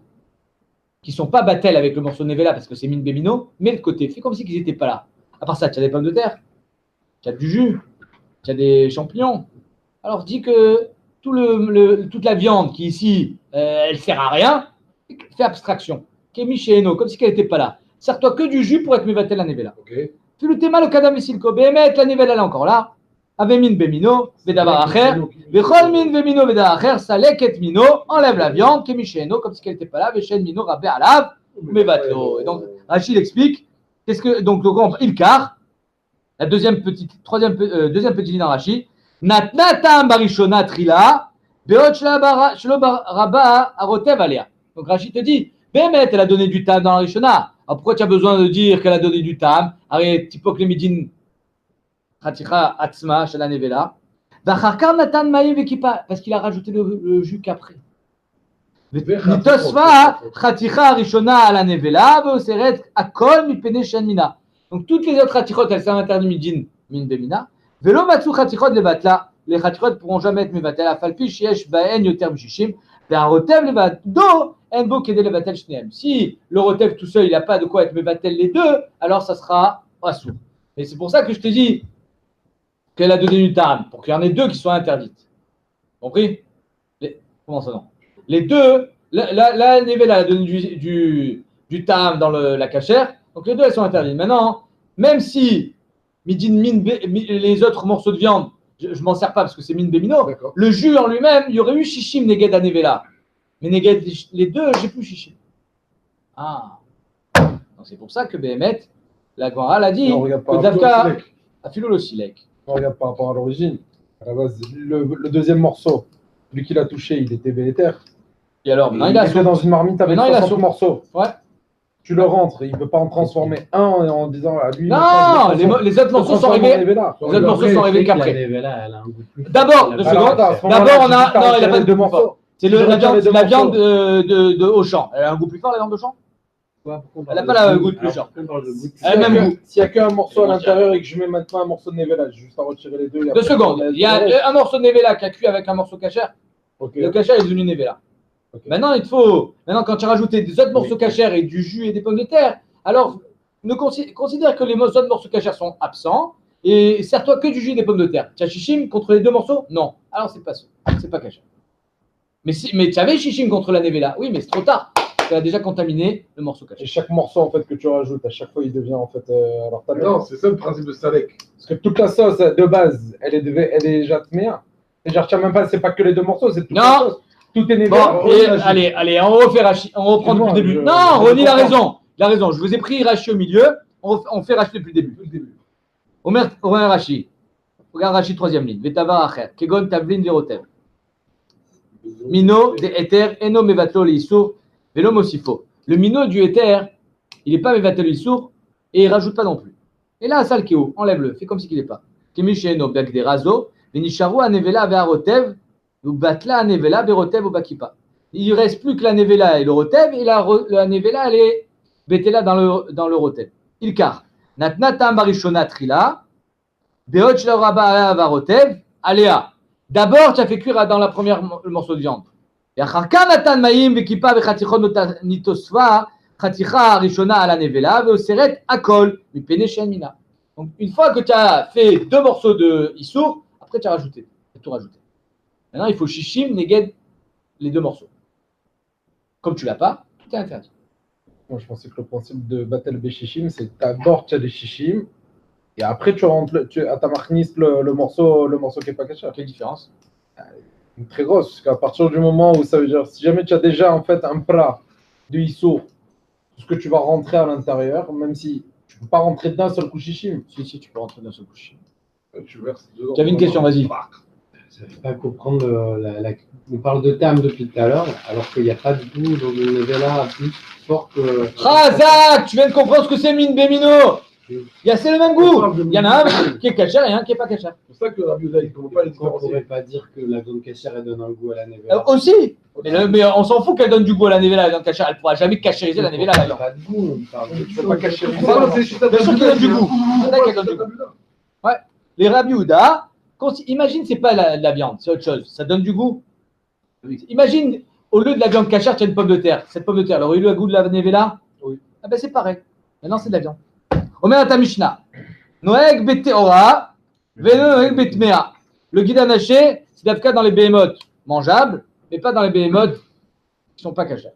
Speaker 1: qui ne sont pas Batel avec le morceau de Nevela parce que c'est Min Bemino, mets de côté. Fais comme si ils n'étaient pas là. À part ça, tu as des pommes de terre, tu as du jus, tu as des champignons. Alors dis que toute la viande qui ici, elle ne sert à rien, fais abstraction. Kémi chez Eno, comme si elle n'était pas là. Sers-toi que du jus pour être Mevatel la Nevela.
Speaker 4: Ok.
Speaker 1: Fais le thème, le kadam et silko. Bémet, la Nevela elle est encore là. Avemin Bemino, Vedavar Acher. Vechol min Vemino, Vedavar Acher. Salek et Mino, enlève la viande. Kémi chez Eno, comme si elle n'était pas là. Vechen Mino, Rabbe Alav, Mevatlo. Et donc, Rachid explique. Donc, Ilkar, la deuxième petite ligne dans Rashi. Natnatam barishona trila, beot shelo rabba arotev alea. Donc Rashi te dit, Bémet, elle a donné du tam dans la Rishona. Alors pourquoi tu as besoin de dire qu'elle a donné du tam? Arrête, tipok le midin, chaticha atzma shel nevela. Vacharkar natan maïm vekipa, parce qu'il a rajouté le jus qu'après. Nitosva chaticha rishona ala nevela, veoseret akol mipene shenmina. Donc toutes les autres chatichot, elles sont interdites midin min bemina. Velo matsu chatichot levatla. Les chatichot ne pourront jamais être mevatel. Afalpi sheyesh baen yoter mishishim. Ve'arotev levado en bo kede levatel shneem. Si le rotev tout seul, il n'a pas de quoi être mevatel les deux, alors ça sera assour. Et c'est pour ça que je te dis qu'elle a donné du tam, pour qu'il y en ait deux qui soient interdites. Compris? Comment ça non? Les deux, la Nevela a donné du tam dans la cachère, donc les deux elles sont interdites. Maintenant, même si les autres morceaux de viande, je ne m'en sers pas parce que c'est min bemino, le jus en lui-même, il y aurait eu shishim neged à Nevela. Mais neged, les deux, j'ai plus shishim. Ah. Donc c'est pour ça que Béhémet, la Gemara l'a dit, que Davka a filé le silek.
Speaker 6: On regarde par rapport à l'origine. À la base, le deuxième morceau, lui qui l'a touché, il était béhéter.
Speaker 1: Et alors,
Speaker 6: il était dans une marmite avec 60 morceaux.
Speaker 1: Ouais.
Speaker 6: Tu le rentres, il ne peut pas en transformer un en disant à lui.
Speaker 1: Non, les autres morceaux sont arrivés. Les autres morceaux sont arrivés qu'après. D'abord, on a. Non, il n'a pas de morceaux. C'est la viande de Auchan. Elle a un goût plus fort, la viande d'Auchan? Elle n'a pas le goût de plus fort. Elle a le même goût.
Speaker 6: S'il n'y a qu'un morceau à l'intérieur et que je mets maintenant un morceau de Nevela, j'ai juste à retirer les deux.
Speaker 1: 2 secondes. Il y a un morceau de Nevela qui a cuit avec un morceau cachère. Le cachère est devenu Nevela. Okay. Maintenant, quand tu as rajouté des autres morceaux cachères et du jus et des pommes de terre, alors considère que les autres morceaux cachères sont absents et sers-toi que du jus et des pommes de terre. Tu as chichim contre les deux morceaux? Non. Alors c'est pas ça. C'est pas cachère. Mais tu avais chichim contre la Nevela. Oui, mais c'est trop tard. Tu as déjà contaminé le morceau caché.
Speaker 6: Et chaque morceau en fait que tu rajoutes, à chaque fois il devient en fait. Alors
Speaker 4: non, c'est ça le principe de Salek.
Speaker 6: Parce que toute la sauce de base, elle est déjà tméa. Et je retiens même pas, c'est pas que les deux morceaux, c'est toute la sauce. Tout est Nevela.
Speaker 1: Bon, allez, on refait Rachi. On reprend depuis le début. Non, Ronnie a raison. Il a raison. Je vous ai pris Rachi au milieu. On fait Rachi depuis le début. Omer Rachi. Regarde Rachi, 3e ligne. Vetavar Acher. Kegon Tavlin Verotev. Mino de Eter Eno Mevatlo Leissour. Velo Mosifo. Le mino du Eter, il n'est pas Mevatlo Leissour et il ne rajoute pas non plus. Et là, ça le Kéo, enlève-le. Fais comme si il n'est pas. Kemi Sheno Bek de Razo. Venisharu Anevela Vearotev. Il ne reste plus que la Nevela et le Rotev, et la Nevela, elle est Betela dans le Rotev. Ilkar. Natnatam barishona trila. Beot shlaraba varotev. Aléa. D'abord, tu as fait cuire dans la première le morceau de viande. Yacharka natan maïm vekipa vechatichon nitosva. Chaticha rishona à la Nevela. Veoseret akol. Mipene shenmina. Donc, une fois que tu as fait 2 morceaux de Issour, après tu as rajouté. Tu as tout rajouté. Maintenant, il faut shishim, neged, les 2 morceaux. Comme tu l'as pas, tout est interdit.
Speaker 6: Moi, je pensais que le principe de Batel Beshishim, c'est d'abord tu as des shishim, et après tu rentres à ta marnis le morceau qui n'est pas caché.
Speaker 1: Quelle différence?
Speaker 6: Une très grosse, parce qu'à partir du moment où ça veut dire, si jamais tu as déjà en fait un plat de Issour, tout ce que tu vas rentrer à l'intérieur, même si tu ne peux pas rentrer d'un seul coup shishim.
Speaker 1: Si, tu peux rentrer d'un seul coup shishim.
Speaker 4: Tu
Speaker 1: avais une question, vas-y.
Speaker 3: Je ne pas comprendre. On parle de terme depuis tout à l'heure, alors qu'il n'y a pas du tout dans le Nevela plus fort que.
Speaker 1: Razak, tu viens de comprendre ce que c'est Min Bemino. C'est le même goût. Il y en a un qui est cachère et un qui n'est pas cachère.
Speaker 4: C'est pour ça que Rabbi Yehuda, il ne comprend pas les
Speaker 3: On ne pourrait
Speaker 4: différencier.
Speaker 3: pas dire que la viande cachère, elle donne un goût à la nevela.
Speaker 1: Aussi. Mais on s'en fout qu'elle donne du goût à la nevela, la viande cachère. Elle ne pourra jamais cachériser la nevela, la viande.
Speaker 3: Pas de goût, on parle de
Speaker 6: Tu peux pas cacher les
Speaker 1: Bien sûr qu'elle donne du goût. Qu'elle donne du goût. Ouais. Les Rabbi Yehuda, imagine, c'est pas la viande, c'est autre chose. Ça donne du goût. Imagine, au lieu de la viande cachère, tu as une pomme de terre. Cette pomme de terre, elle aurait eu le goût de la nevela?
Speaker 6: Oui.
Speaker 1: Ah ben c'est pareil. Maintenant, c'est de la viande. Omer ta Mishnah. Noeg beteora, velo noeg betmea. Le guide anaché, c'est d'Afka dans les behemoths mangeables, mais pas dans les behemoths qui ne sont pas cachères.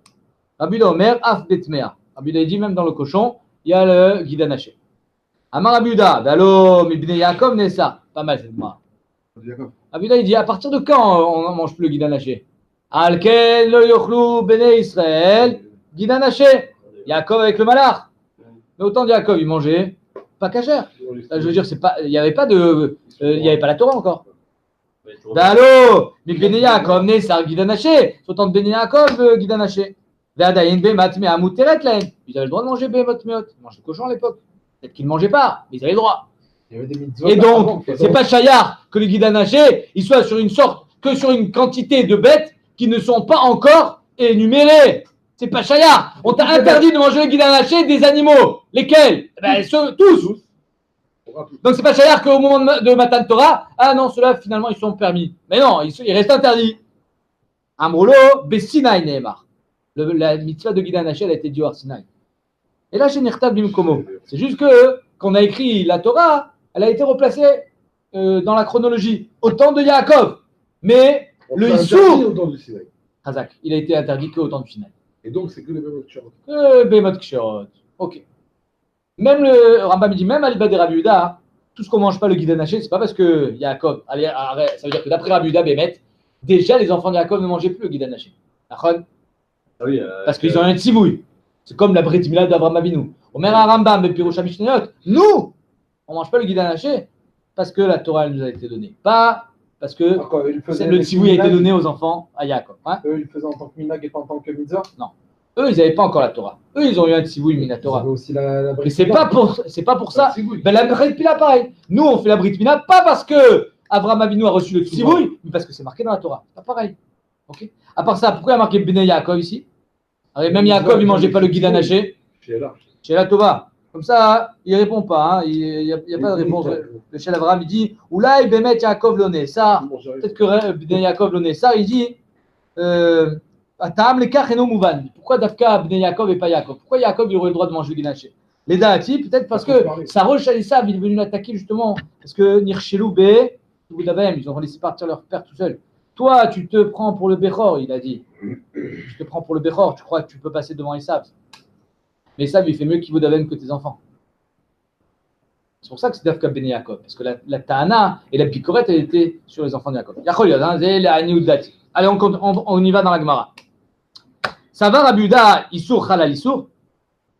Speaker 1: Rabbi Yehuda Omer, af betmea. Rabbi Yehuda dit même dans le cochon, il y a le guide anaché. Amar Rabbi Yehuda, valo mibne Yaakov nessa. Pas mal cette marque. Rabbi Yehuda, il dit à partir de quand on ne mange plus le guide anaché? Alken lo yochlu bene Israël, guide anaché. Yaakov avec le malach. Mais autant de Yaakov, il mangeait pas cachère. Je veux dire, il n'y avait pas la Torah encore. Dalo, mais Bene Yaakov né ça guide anaché. Autant de Bene Yaakov guide anaché. Vadayin bemat me amuteret laen. Ils avaient le droit de manger bemat meot. Ils mangeaient le cochon à l'époque. Peut-être qu'ils ne mangeaient pas, mais ils avaient le droit.
Speaker 6: Il y avait des mitzvot
Speaker 1: Et
Speaker 6: avant,
Speaker 1: donc, c'est pas chayar que le guide anaché, il soit sur une quantité de bêtes qui ne sont pas encore énumérées. C'est pas chayar. On t'a interdit de manger le guide anaché des animaux. Lesquels? Tous. Donc c'est pas chayar qu'au moment de Matan Torah, ah non, ceux-là finalement ils sont permis. Mais non, ils restent interdits. Amroulo, Bessinaï Nehemar. La mitzvah de guide anaché, elle a été due à Sinaï. Et là, chez Nirtab Bimkomo, c'est juste que quand on a écrit la Torah, elle a été replacée dans la chronologie au temps de Yaakov. Mais le Issour, Hazak, il a été interdit qu'au temps du Sinaï.
Speaker 4: Et donc, c'est que les mêmes lectures.
Speaker 1: Bémot Kshirot. Ok. Même le Rambam dit, même à l'Ibad de Rabbi Yehuda, tout ce qu'on ne mange pas le guide anaché, c'est pas parce que Yaakov. Allez, arrête, ça veut dire que d'après Rabbi Yehuda, Bémet, déjà les enfants de Yaakov ne mangeaient plus le guide anaché.
Speaker 5: Oui,
Speaker 1: parce qu'ils ont un tzivouille. C'est comme la Brit Mila d'Avraham Avinu. Omer Rambam et Pirosh Mishnayot, nous, on ne mange pas le guide anaché parce que la Torah elle nous a été donnée. Pas parce que le tzivouille a été donné aux enfants à Yaakov. Hein?
Speaker 6: Eux, ils faisaient en tant que minag et pas en tant que mitzvah.
Speaker 1: Non. Eux, ils n'avaient pas encore la Torah. Eux, ils ont eu un tzivouille minatora.
Speaker 6: Ils avaient aussi la
Speaker 1: Mais c'est pas pour ça. Ben, la Brit Mila, pareil. Nous, on fait la Brit Mila pas parce que Avraham Avinu a reçu le tzivouille, mais parce que c'est marqué dans la Torah. C'est pas pareil. Ok. À part ça, pourquoi il y a marqué Bnei Yaakov ici? Même Yaakov, il ne mangeait pas le guide anaché. Chez la Tova. Comme ça, il ne répond pas. Hein. Il n'y a pas de réponse. Le Shel Avraham, il dit Oulaï Bemet Yaakov Loné. Ça, peut-être que Bnei Yaakov Loné. Ça, il dit Atam Lekach Eno Mouvan. Pourquoi Dafka Bnei Yaakov et pas Yaakov? Pourquoi Yaakov il aurait le droit de manger le guide anaché? Les Dahati, peut-être parce que Sarosh Alisab, il est venu l'attaquer justement. Parce que Nirchelou Be, ils ont laissé partir leur père tout seul. Toi, tu te prends pour le Bechor, il a dit. Tu te prends pour le Bechor, tu crois que tu peux passer devant Esav. Mais Esav, il fait mieux Kivodaven que tes enfants. C'est pour ça que c'est Dafka Ben Yaakov. Parce que la Tahana et la Bikoret, elle était sur les enfants de Yaakov. Allez, on y va dans la Gemara. Ça va, Rabbi Yehuda, Issour, Halal, Issour.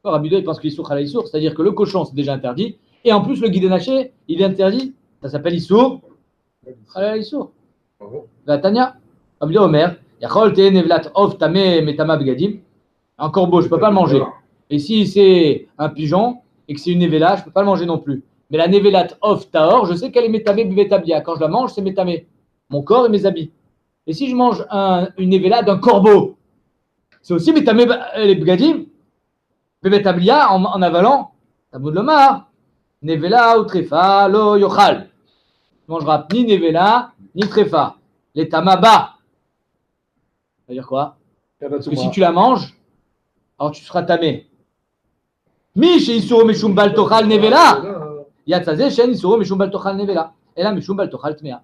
Speaker 1: Rabbi Yehuda, il pense que Issour, Halal, Issour, c'est-à-dire que le cochon, c'est déjà interdit. Et en plus, le guide naché, il est interdit. Ça s'appelle Issour, Halal, Issour. La Tanya, Rabbi Yehuda Omer, Yachol te nevlat of tameh metama begadim. Un corbeau, je ne peux pas le manger. Et si c'est un pigeon et que c'est une nevela, je ne peux pas le manger non plus. Mais la nevelat of taor, je sais qu'elle est métamé bevetabia. Quand je la mange, c'est métamé. Mon corps et mes habits. Et si je mange une nevela d'un corbeau, c'est aussi métamé les begadim. Bevetablia en avalant. Taboud lomar. Nevela ou trefa lo yochal. Tu ne mangeras ni nevela ni trefa. Les tamaba. Ça veut dire quoi? Parce que si tu la manges, alors tu seras tamé. Mi chez Isuro Meshum Bal Tochal Nevela. Yatzazé chez Isuro Meshum Bal Tochal Nevela. Et là, Meshum Bal Tochal Tmea.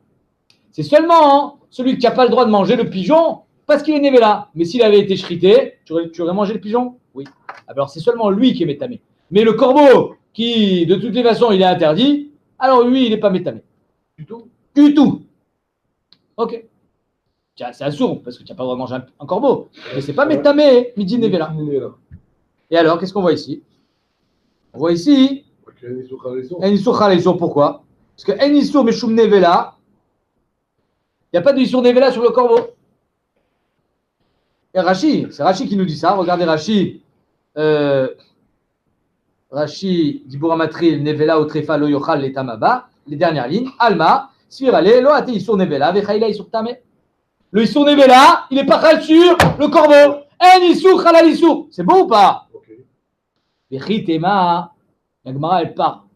Speaker 1: C'est seulement celui qui n'a pas le droit de manger le pigeon parce qu'il est Nevela. Mais s'il avait été shrité, tu aurais mangé le pigeon? Oui. Alors c'est seulement lui qui est métamé. Mais le corbeau, qui de toutes les façons il est interdit, alors lui il n'est pas métamé.
Speaker 4: Du tout.
Speaker 1: Du tout. Ok. C'est assourd parce que tu n'as pas le droit de manger un corbeau. Mais c'est pas métamé, midi Nevela. Et alors, qu'est-ce qu'on voit ici? On voit ici Enisur Khalaïsour. Pourquoi? Parce que Enisur Meshum Nevela, il n'y a pas de Isur Nevela sur le corbeau. Et Rashi, c'est Rashi qui nous dit ça. Regardez Rashi. Rashi, Dibura Matril, Nevela, Otrefa, Lo Yochal, Letamaba. Les dernières lignes. Alma, Svirale, Lo Ate, Isur Nevela, Vechaila, Isur Tame. Le Isur Nevela, il est pas chal sur le corbeau. En Isur, Chalal Isur. C'est bon ou pas? Vechitema, la Gemara, elle part.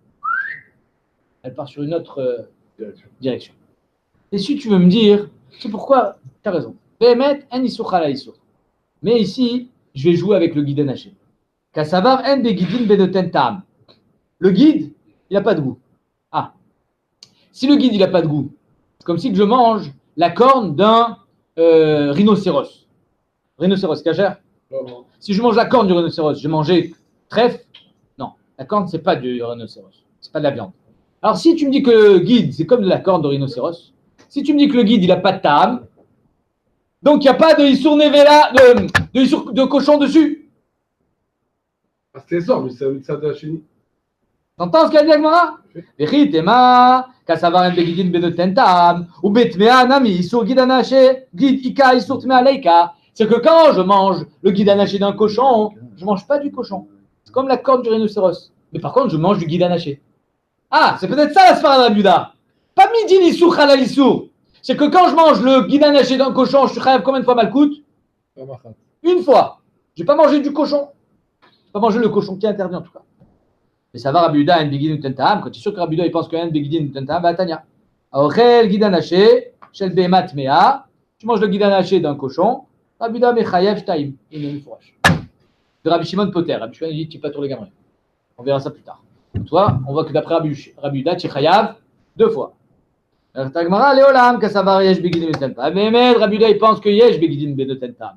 Speaker 1: Elle part sur une autre direction. Et si tu veux me dire, c'est pourquoi, tu as raison. Behemet, en Isur, Chalal Isur. Mais ici, je vais jouer avec le guide Naché. Kassavar en begidin benoten tam. Le guide, il n'a pas de goût. Ah. Si le guide, il n'a pas de goût, c'est comme si je mange la corne d'un rhinocéros. Rhinocéros, cachère? Si je mange la corne du rhinocéros, je vais manger trèfle? Non. La corne, c'est pas du rhinocéros. C'est pas de la viande. Alors, si tu me dis que le guide, c'est comme de la corne de rhinocéros, si tu me dis que le guide, il n'a pas de tam, donc il n'y a pas de Issour Nevela, de cochon dessus.
Speaker 4: Ah, c'est ça, mais ça de la chenille.
Speaker 1: T'entends ce qu'a dit Agmara? Vechitema, Kassavar en begidin benoten tam, ou betmea nami, Issour guide anaché, guide ika, Issour tmea leika. C'est que quand je mange le guide anaché d'un cochon, je ne mange pas du cochon. C'est comme la corne du rhinocéros. Mais par contre, je mange du guide anaché. Ah, c'est peut-être ça la sphara de Rabbi Yehuda. Pas midi l'issour, halal issour. C'est que quand je mange le guide anaché d'un cochon, je suis khayab combien de fois malcoute? Une fois. Je n'ai pas mangé du cochon. Je n'ai pas mangé le cochon qui est interdit en tout cas. Mais ça va Rabbi Yehuda en begidin utentam. Quand tu es sûr que Rabbi Yehuda il pense qu'en begidin utentam, va Tanya. Aochel guide anaché, shel behemat mea. Tu manges le guide anaché d'un cochon. Rabbi Yehuda mechayev shtaim. Une fourrage. De Rabbi Shimon Poter. Rabbi Shimon dit tu pas tour les gamins. On verra ça plus tard. Toi, on voit que d'après Rabbi Yehuda, tu es chayav 2 fois. Tagmara leolam kasavar yesh begidin utentam. Mais Rabbi Yehuda il pense que yesh begidin benotentam.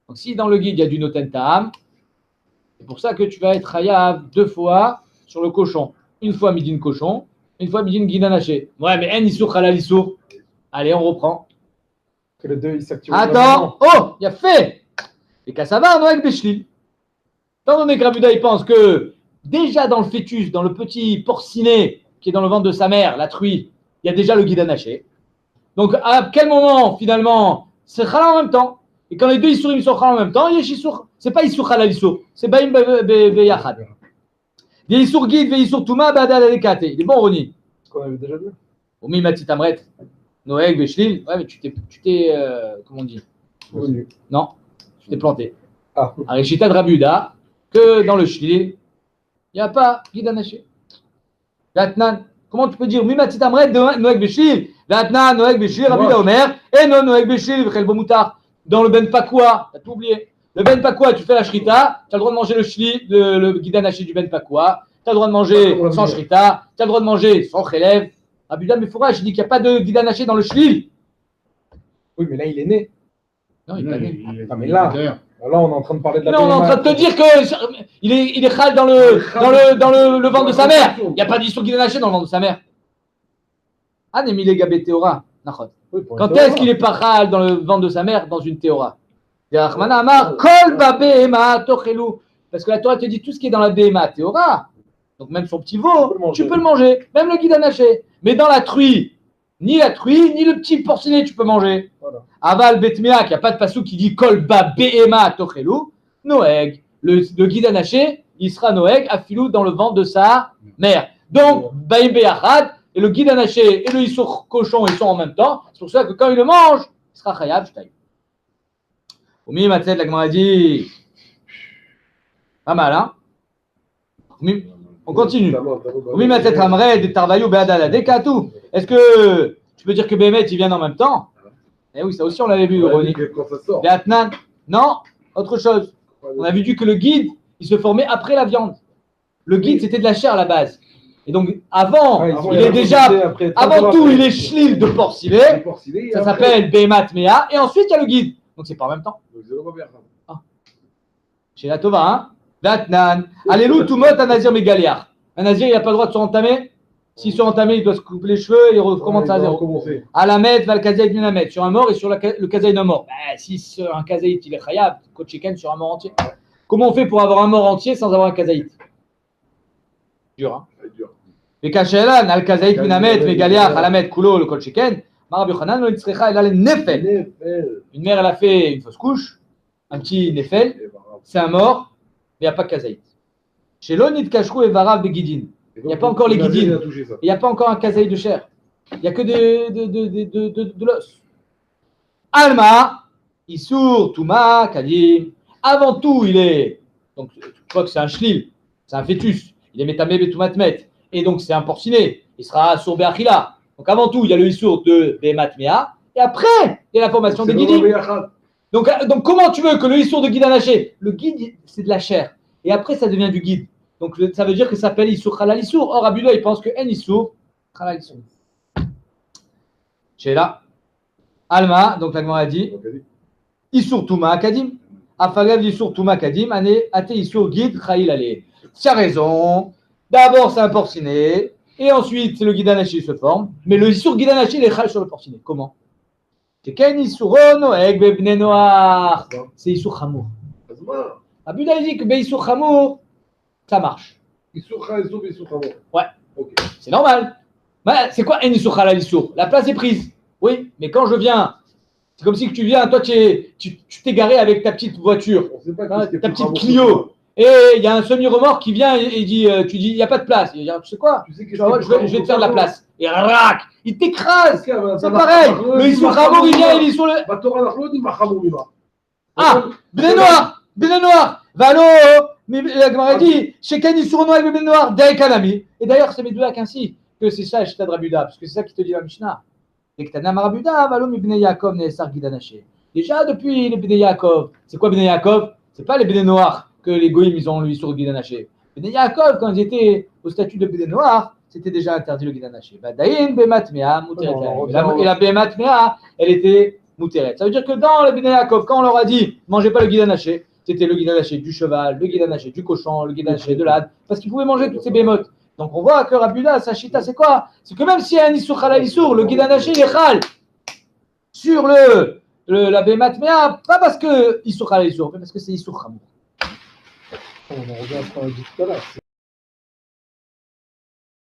Speaker 1: Donc si dans le guide il y a du notentam, c'est pour ça que tu vas être chayav 2 fois sur le cochon. Une fois midin cochon, une fois midin guide anaché. Ouais, mais en issour halal issour. Allez, on reprend.
Speaker 6: Que les deux ils s'activent.
Speaker 1: Attends, oh, il y a fait. Et Kassavar noek beshlil. Étant donné que Rabbi Yehuda il pense que déjà dans le fœtus, dans le petit porcinet qui est dans le ventre de sa mère, la truie, il y a déjà le guide anaché. Donc à quel moment finalement c'est halal en même temps? Et quand les deux ils sont halal en même temps, yesh issour. C'est pas issour halal issour, c'est baim beyachad. Il y a issour guide, issour touma, badal adekate. Il est bon, Roni.
Speaker 6: Ce qu'on avait déjà vu.
Speaker 1: Omi matit amret, noeg beshlil. Ouais, mais tu t'es comment on dit? Non, tu t'es planté.
Speaker 6: Ah.
Speaker 1: Arishita de Rabbi Yehuda, que dans le shlil, il n'y a pas guide anaché. Vatnan, comment tu peux dire Mimatit amret de noeg beshlil? Vatnan, noeg beshlil, Rabbi Yehuda Omer, et non noeg beshlil, v'chel bomoutar. Dans le ben pakwa, t'as tout oublié. Le ben pakwa, tu fais la shrita, tu as le droit de manger le shlil, le guide anaché du ben pakwa, tu as le droit de manger sans shrita, tu as le droit de manger sans chelev. Rabbi Yehuda, mais fourrage, il dit qu'il n'y a pas de guide anaché dans le shlil.
Speaker 6: Oui, mais là il est né.
Speaker 1: Non, il n'est pas né.
Speaker 6: Ah, mais là on est en train de parler de la
Speaker 1: Non, on est en train de te dire qu'il est chal dans le ventre de sa mère. Il n'y a pas d'histoire qu'il est naché dans le ventre de sa mère. Ah, Nemile Gabé Théora. Quand est-ce qu'il est pas chal dans le ventre de sa mère dans une Théora? Parce que la Torah te dit tout ce qui est dans la Béhéma Théora. Donc même son petit veau, tu peux le manger. Même le guide anaché. Mais dans la truie, ni la truie, ni le petit porcinet, tu peux manger.
Speaker 6: Voilà.
Speaker 1: Aval Betmea, qu'il n'y a pas de passou qui dit Kolba Behema Tochelou, Noeg. Le guide anaché, il sera Noeg, affilou dans le ventre de sa mère. Donc, Baim Beyachad, et le guide anaché et le issour cochon, ils sont en même temps. C'est pour ça que quand il le mange, il sera Chayab, Shtaï. Oumi Matzet, la Gemara dit pas mal, hein? On continue. Est-ce que tu peux dire que Bémet, il vient en même temps? Eh oui, ça aussi, on l'avait vu, Ronnie. Non, autre chose. On avait vu que le guide, il se formait après la viande. Le guide, c'était de la chair à la base. Et donc, avant, il est déjà, avant tout, il est shlil de porcilet. Ça s'appelle Bémat Mea. Et ensuite, il y a le guide. Donc, c'est pas en même temps. Chez la Tova, hein? Vatnan. Alléluia, tout mot, un nazir mégaliar. Un nazir, il n'a pas le droit de se entamer. S'il se entame, il doit se couper les cheveux et il recommence à zéro. À la mettre, va le kazaït min la mettre. Sur un mort et sur le kazaït d'un mort. Si un kazaït, il est khayab, coach chicken sur un mort entier. Comment on fait pour avoir un mort entier sans avoir un kazaït? Dur, hein? Et kachelan, al kazaït min la mettre, mégaliar, à la mettre, kulo, le coach chicken. Marab Yochanan, le tzrecha, il a le nefel. Une mère, elle a fait une fausse couche, un petit nefel, c'est un mort. Mais il n'y a pas de kazaït. Chez l'onit kashrou et varav begidin. Il n'y a pas encore les guidines. Il n'y a pas encore un kazaï de chair. Il n'y a que de l'os. Alma, Issour, Touma, Kadim. Avant tout, il est. Donc, je crois que c'est un shlil, c'est un fœtus. Il est métamé betumatmet. Et donc, c'est un porciné. Il sera sourbe achila. Donc, avant tout, il y a le Issour de Bematmea. Et après, il y a la formation des guidines. Donc, comment tu veux que le Issour de guide anaché, le guide, c'est de la chair. Et après, ça devient du guide. Donc, ça veut dire que ça s'appelle Issour Khalal Issour. Or, Abdullah, il pense que En Issour Khalal Issour. Chez là, Alma, donc la Gemara a dit Issour Touma Kadim. Afagav Issour Touma Kadim. Ate Issour guide Khaïl Ale. Tu as raison. D'abord, c'est un porciné. Et ensuite, le guide anaché se forme. Mais le Issour guide anaché, il est Khal sur le porciné. Comment? C'est Ken Issour Noeg Bebne Noir. C'est Issour Khamour. Abdullah, il dit que Issour Khamour, ça marche.
Speaker 4: Issour Khalal Issour Khamour.
Speaker 1: Ouais.
Speaker 4: Ok.
Speaker 1: C'est normal. C'est quoi En Issour Khalal Issour? La place est prise. Oui, mais quand je viens, c'est comme si tu viens, toi tu t'es garé avec ta petite voiture, ta petite Clio, et il y a un semi-remorque qui vient et dit, tu dis, il n'y a pas de place. Il dit, tu sais quoi, je vais te faire de la place. Et rac, il t'écrase. C'est pareil. Le Issour Khamour, il vient, il est sur le. Ah, Bné Noir, Valo, mais la Gemara dit, chez Ken Issour Noir, Bné Noir, Dei Kanami. Et d'ailleurs, c'est Médoulac ainsi que c'est ça, Shtad Rabuda, parce que c'est ça qui te dit la Mishnah. Déjà, depuis les Bnei Yaakov, c'est quoi Bnei Yaakov? C'est pas les Bnei Noirs que les Goïms ils ont lui sur le guide anaché. Bnei Yaakov, quand ils étaient au statut de Bnei Noirs, c'était déjà interdit le guide anaché. Et la Behemat Mea, elle était mouteret. Ça veut dire que dans le Bnei Yaakov, quand on leur a dit mangez pas le guide anaché, c'était le guide anaché du cheval, le guide anaché du cochon, le guide anaché de l'âne, parce qu'ils pouvaient manger toutes ces bémotes. Donc on voit que Rabbi sa chita, c'est quoi? C'est que même s'il y a un Issour Khalal Issour, le guide anaché, il est Khal sur la Behemat Mea, pas parce que Issour Khalal Issour, mais parce que c'est Issour Khamour.
Speaker 6: On en revient à ce qu'on a dit tout à l'heure.